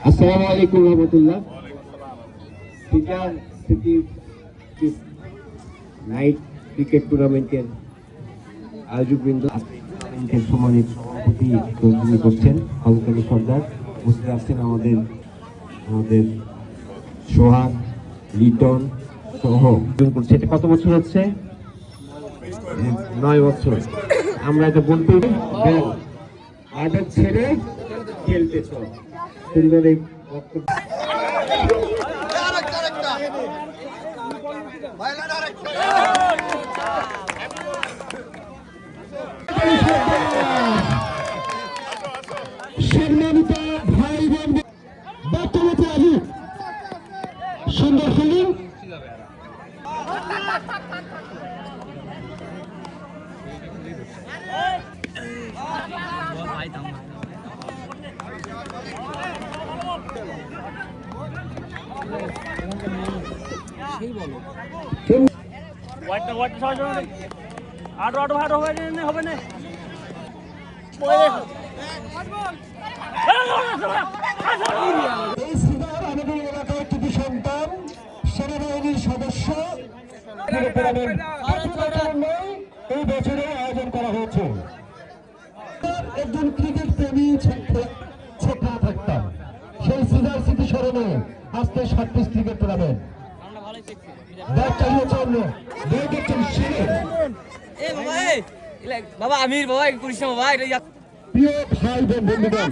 আসসালামু আলাইকুম রহমতুল্লাহ। Feature city night cricket টুর্নামেন্টের আয়োজকবৃন্দ সম্মানিত সভাপতি করছেন হলকালী সর্দার, বুঝতে পারছেন আমাদের সোহাগ, লিটন সহ করছে। এটা কত বছর হচ্ছে? 9 বছর। আমরা এটা বলতে আদত ছেড়ে খেলতেছ। সুন্দর এই বক্তব্য। সম্মানিত ভাই বোন, বক্তব্য আজি সুন্দর ফিল্ডিং। হবে না এই সিনার আমাদের এলাকার কৃতি সন্তান, সেনাবাহিনীর সদস্য। এই বছরে আয়োজন করা হয়েছে। একজন ক্রিকেট প্রেমী ছোট্টা থাকতাম, সেই সিনার স্মৃতি স্মরণে আজকে 7 পিস ক্রিকেট টুর্নামেন্ট। বাবা আমির বাবা করিস বাবা প্রিয় ভাই বোন বন্ধুগণ,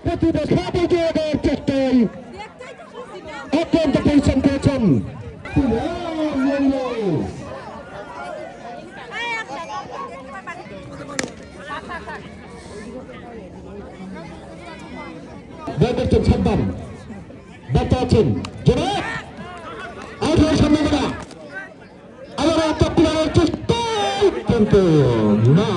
প্রতিবছর বিজয় দেওয়ার চেষ্টায় অত্যন্ত পরিশ্রম করেছেন। দেখছেন সাবধান, দেখতে আছেন জনাব আউট হওয়ার সম্ভাবনা। আবার চেষ্টা কিন্তু না।